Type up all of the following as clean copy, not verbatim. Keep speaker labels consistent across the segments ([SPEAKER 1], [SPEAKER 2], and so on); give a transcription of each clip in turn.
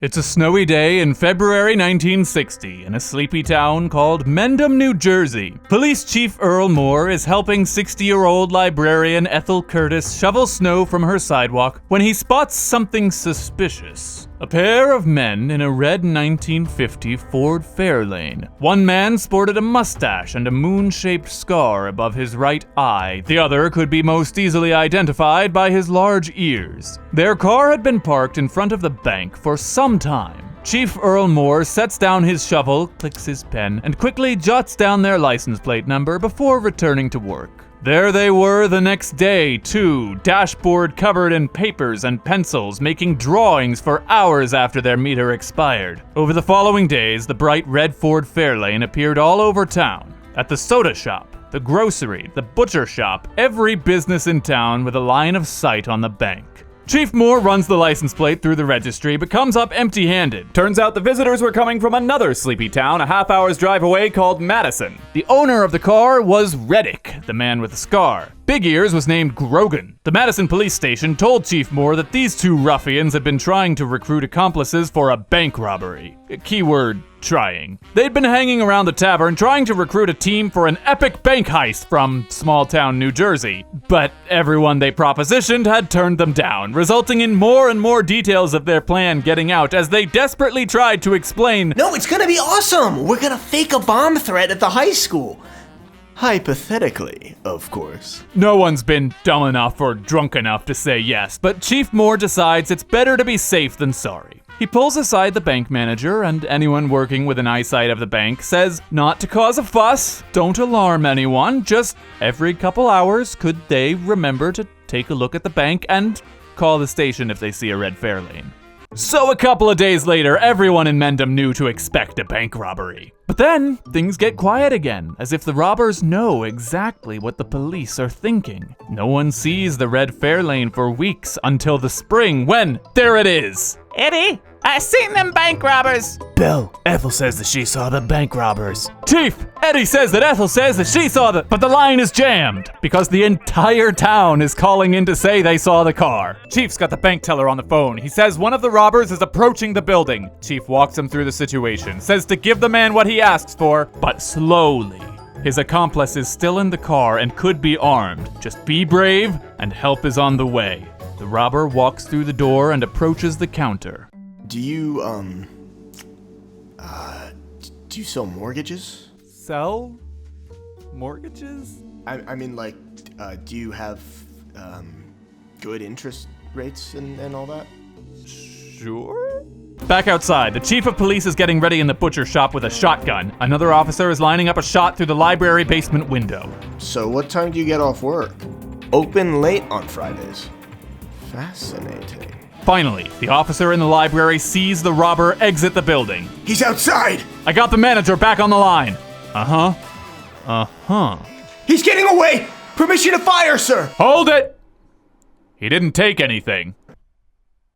[SPEAKER 1] It's a snowy day in February 1960 in a sleepy town called Mendham, New Jersey. Police Chief Earl Moore is helping 60-year-old librarian Ethel Curtis shovel snow from her sidewalk when he spots something suspicious. A pair of men in a red 1950 Ford Fairlane. One man sported a mustache and a moon-shaped scar above his right eye. The other could be most easily identified by his large ears. Their car had been parked in front of the bank for some time. Chief Earl Moore sets down his shovel, clicks his pen, and quickly jots down their license plate number before returning to work. There they were the next day, too, dashboard covered in papers and pencils, making drawings for hours after their meter expired. Over the following days, the bright red Ford Fairlane appeared all over town. At the soda shop, the grocery, the butcher shop, every business in town with a line of sight on the bank. Chief Moore runs the license plate through the registry, but comes up empty-handed. Turns out the visitors were coming from another sleepy town a half-hour's drive away called Madison. The owner of the car was Reddick, the man with the scar. Big Ears was named Grogan. The Madison police station told Chief Moore that these two ruffians had been trying to recruit accomplices for a bank robbery. Keyword, trying. They'd been hanging around the tavern trying to recruit a team for an epic bank heist from small-town New Jersey. But everyone they propositioned had turned them down, resulting in more and more details of their plan getting out as they desperately tried to explain,
[SPEAKER 2] "No, it's gonna be awesome! We're gonna fake a bomb threat at the high school." Hypothetically, of course.
[SPEAKER 1] No one's been dumb enough or drunk enough to say yes, but Chief Moore decides it's better to be safe than sorry. He pulls aside the bank manager, and anyone working within eyesight of the bank says not to cause a fuss, don't alarm anyone, just every couple hours could they remember to take a look at the bank and call the station if they see a red Fairlane. So a couple of days later, everyone in Mendham knew to expect a bank robbery. But then, things get quiet again, as if the robbers know exactly what the police are thinking. No one sees the red Fairlane for weeks until the spring when, there it is!
[SPEAKER 3] Eddie, I seen them bank robbers.
[SPEAKER 4] Bill, Ethel says that she saw the bank robbers.
[SPEAKER 1] Chief, Eddie says that Ethel says that she saw but the line is jammed because the entire town is calling in to say they saw the car. Chief's got the bank teller on the phone. He says one of the robbers is approaching the building. Chief walks him through the situation, says to give the man what he asks for, but slowly. His accomplice is still in the car and could be armed. Just be brave and help is on the way. The robber walks through the door and approaches the counter.
[SPEAKER 2] Do you sell mortgages?
[SPEAKER 1] Sell? Mortgages?
[SPEAKER 2] I mean, like, do you have, good interest rates and all that?
[SPEAKER 1] Sure? Back outside, the chief of police is getting ready in the butcher shop with a shotgun. Another officer is lining up a shot through the library basement window.
[SPEAKER 2] So what time do you get off work? Open late on Fridays. Fascinating.
[SPEAKER 1] Finally, the officer in the library sees the robber exit the building.
[SPEAKER 2] He's outside!
[SPEAKER 1] I got the manager back on the line.
[SPEAKER 2] He's getting away! Permission to fire, sir!
[SPEAKER 1] Hold it! He didn't take anything.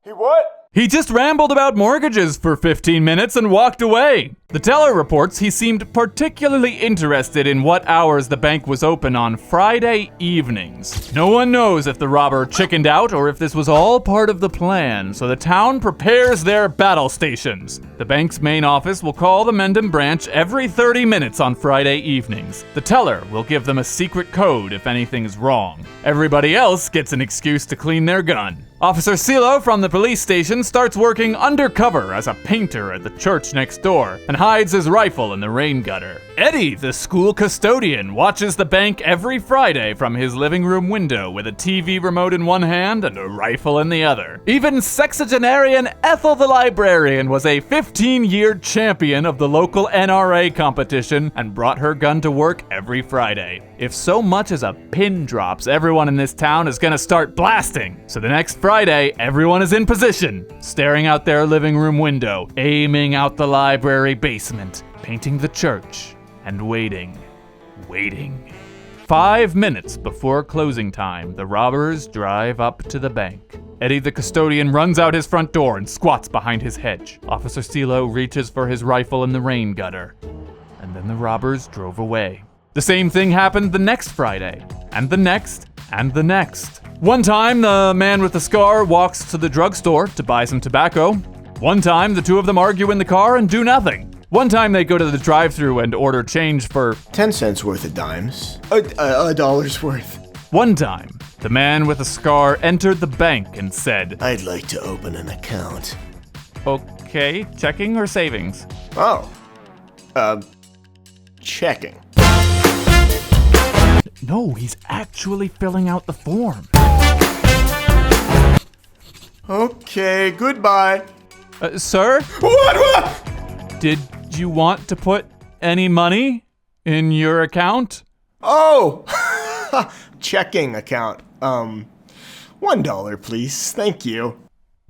[SPEAKER 2] He what?
[SPEAKER 1] He just rambled about mortgages for 15 minutes and walked away. The teller reports he seemed particularly interested in what hours the bank was open on Friday evenings. No one knows if the robber chickened out or if this was all part of the plan, so the town prepares their battle stations. The bank's main office will call the Mendham branch every 30 minutes on Friday evenings. The teller will give them a secret code if anything's wrong. Everybody else gets an excuse to clean their gun. Officer Silo from the police station starts working undercover as a painter at the church next door and hides his rifle in the rain gutter. Eddie, the school custodian, watches the bank every Friday from his living room window with a TV remote in one hand and a rifle in the other. Even sexagenarian Ethel the librarian was a 15-year champion of the local NRA competition and brought her gun to work every Friday. If so much as a pin drops, everyone in this town is gonna start blasting. So the next Friday, everyone is in position, staring out their living room window, aiming out the library basement, painting the church, and waiting. 5 minutes before closing time, the robbers drive up to the bank. Eddie the custodian runs out his front door and squats behind his hedge. Officer Silo reaches for his rifle in the rain gutter. And then the robbers drove away. The same thing happened the next Friday, and the next, and the next. One time, the man with the scar walks to the drugstore to buy some tobacco. One time, the two of them argue in the car and do nothing. One time, they go to the drive-thru and order change for
[SPEAKER 2] 10 cents worth of dimes. A dollar's worth.
[SPEAKER 1] One time, the man with a scar entered the bank and said,
[SPEAKER 2] I'd like to open an account.
[SPEAKER 1] Okay, checking or savings?
[SPEAKER 2] Oh. Checking.
[SPEAKER 1] No, he's actually filling out the form.
[SPEAKER 2] Okay, goodbye.
[SPEAKER 1] Sir?
[SPEAKER 2] What?
[SPEAKER 1] Did you want to put any money in your account?
[SPEAKER 2] Oh! Checking account. $1, please. Thank you.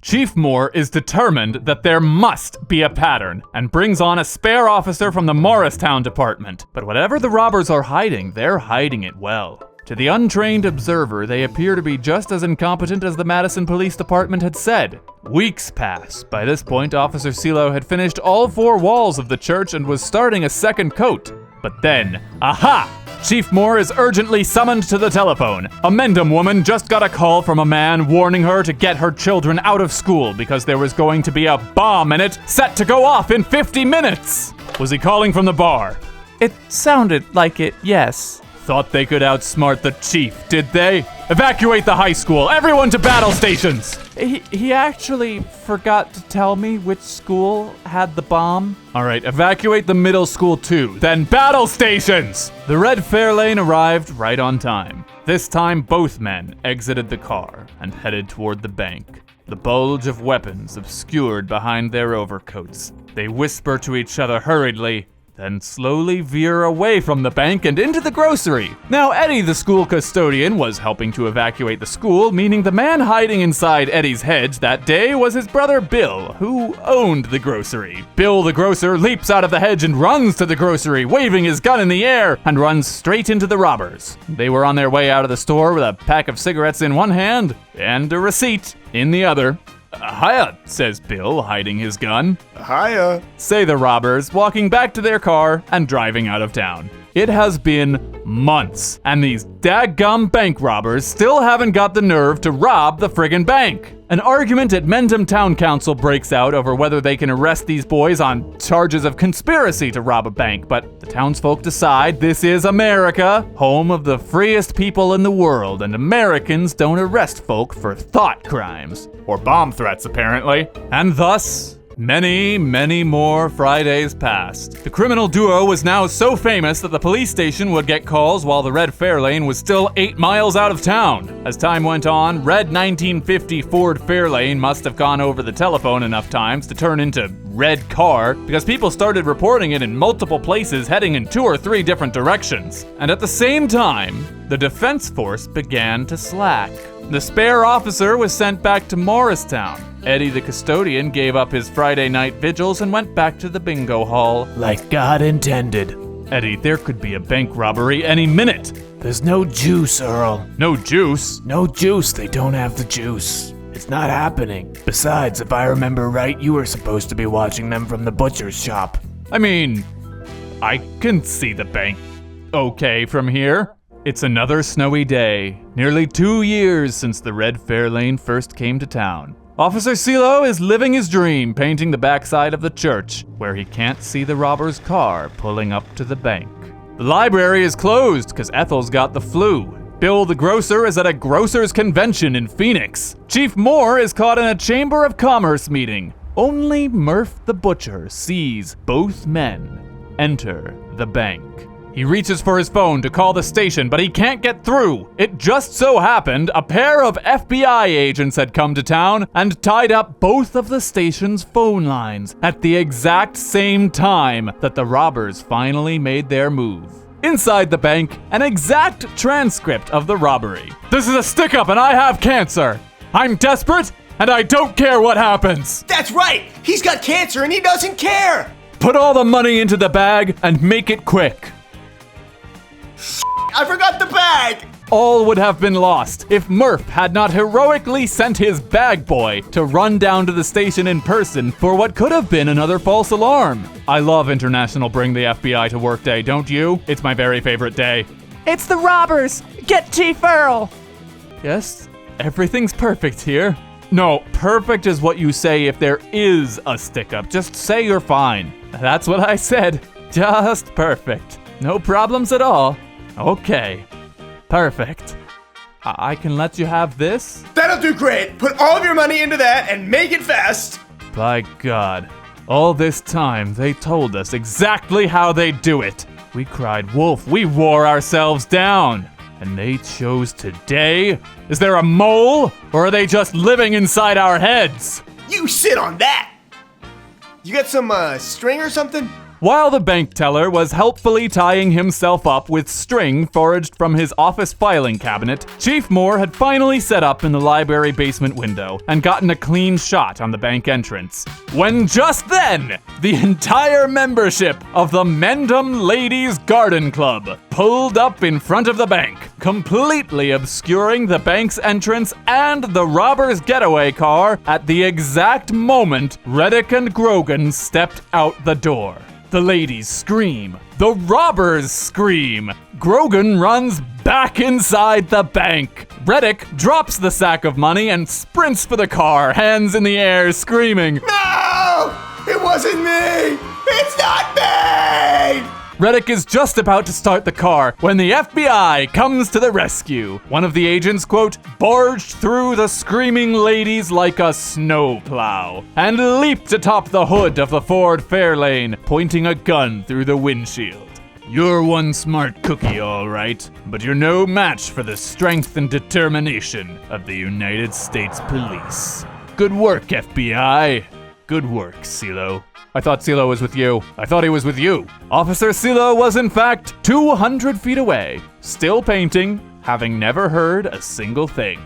[SPEAKER 1] Chief Moore is determined that there must be a pattern and brings on a spare officer from the Morristown department. But whatever the robbers are hiding, they're hiding it well. To the untrained observer, they appear to be just as incompetent as the Madison Police Department had said. Weeks pass. By this point, Officer Silo had finished all 4 walls of the church and was starting a second coat. But then, aha! Chief Moore is urgently summoned to the telephone. A Mendham woman just got a call from a man warning her to get her children out of school because there was going to be a bomb in it set to go off in 50 minutes. Was he calling from the bar?
[SPEAKER 3] It sounded like it, yes.
[SPEAKER 1] Thought they could outsmart the chief, did they? Evacuate the high school, everyone to battle stations!
[SPEAKER 3] He actually forgot to tell me which school had the bomb.
[SPEAKER 1] All right, evacuate the middle school too, then battle stations! The red Fairlane arrived right on time. This time, both men exited the car and headed toward the bank. The bulge of weapons obscured behind their overcoats. They whisper to each other hurriedly, then slowly veer away from the bank and into the grocery. Now, Eddie, the school custodian, was helping to evacuate the school, meaning the man hiding inside Eddie's hedge that day was his brother Bill, who owned the grocery. Bill the grocer leaps out of the hedge and runs to the grocery, waving his gun in the air, and runs straight into the robbers. They were on their way out of the store with a pack of cigarettes in one hand and a receipt in the other. Hiya, says Bill, hiding his gun.
[SPEAKER 2] Hiya.
[SPEAKER 1] Say the robbers, walking back to their car and driving out of town. It has been months, and these daggum bank robbers still haven't got the nerve to rob the friggin' bank. An argument at Mendham Town Council breaks out over whether they can arrest these boys on charges of conspiracy to rob a bank, but the townsfolk decide this is America, home of the freest people in the world, and Americans don't arrest folk for thought crimes. Or bomb threats, apparently. And thus, many, many more Fridays passed. The criminal duo was now so famous that the police station would get calls while the red Fairlane was still 8 miles out of town. As time went on, red 1950 Ford Fairlane must have gone over the telephone enough times to turn into red car because people started reporting it in multiple places heading in 2 or 3 different directions. And at the same time, the defense force began to slack. The spare officer was sent back to Morristown. Eddie the custodian gave up his Friday night vigils and went back to the bingo hall.
[SPEAKER 4] Like God intended.
[SPEAKER 1] Eddie, there could be a bank robbery any minute.
[SPEAKER 4] There's no juice, Earl.
[SPEAKER 1] No juice?
[SPEAKER 4] No juice, they don't have the juice. It's not happening. Besides, if I remember right, you were supposed to be watching them from the butcher's shop.
[SPEAKER 1] I mean, I can see the bank okay from here. It's another snowy day, nearly 2 years since the red Fairlane first came to town. Officer Silo is living his dream, painting the backside of the church, where he can't see the robber's car pulling up to the bank. The library is closed because Ethel's got the flu. Bill the grocer is at a grocer's convention in Phoenix. Chief Moore is caught in a Chamber of Commerce meeting. Only Murph the butcher sees both men enter the bank. He reaches for his phone to call the station, but he can't get through. It just so happened a pair of FBI agents had come to town and tied up both of the station's phone lines at the exact same time that the robbers finally made their move. Inside the bank, an exact transcript of the robbery. This is a stick-up and I have cancer. I'm desperate and I don't care what happens.
[SPEAKER 2] That's right! He's got cancer and he doesn't care!
[SPEAKER 1] Put all the money into the bag and make it quick.
[SPEAKER 2] I forgot the bag!
[SPEAKER 1] All would have been lost if Murph had not heroically sent his bag boy to run down to the station in person for what could have been another false alarm. I love International Bring the FBI to Work Day, don't you? It's my very favorite day.
[SPEAKER 3] It's the robbers! Get Chief Earl!
[SPEAKER 1] Yes, everything's perfect here. No, perfect is what you say if there is a stick-up. Just say you're fine. That's what I said. Just perfect. No problems at all. Okay. Perfect. I can let you have this?
[SPEAKER 2] That'll do great. Put all of your money into that and make it fast.
[SPEAKER 1] By God. All this time, they told us exactly how they do it. We cried wolf. We wore ourselves down. And they chose today? Is there a mole? Or are they just living inside our heads?
[SPEAKER 2] You sit on that. You got some string or something?
[SPEAKER 1] While the bank teller was helpfully tying himself up with string foraged from his office filing cabinet, Chief Moore had finally set up in the library basement window and gotten a clean shot on the bank entrance. When just then, the entire membership of the Mendham Ladies Garden Club pulled up in front of the bank, completely obscuring the bank's entrance and the robber's getaway car at the exact moment Reddick and Grogan stepped out the door. The ladies scream. The robbers scream. Grogan runs back inside the bank. Reddick drops the sack of money and sprints for the car, hands in the air, screaming,
[SPEAKER 2] No! It wasn't me! It's not me!
[SPEAKER 1] Reddick is just about to start the car when the FBI comes to the rescue. One of the agents, quote, barged through the screaming ladies like a snowplow and leaped atop the hood of the Ford Fairlane, pointing a gun through the windshield. You're one smart cookie, all right, but you're no match for the strength and determination of the United States Police. Good work, FBI. Good work, CeeLo. I thought CeeLo was with you. I thought he was with you. Officer CeeLo was in fact 200 feet away, still painting, having never heard a single thing.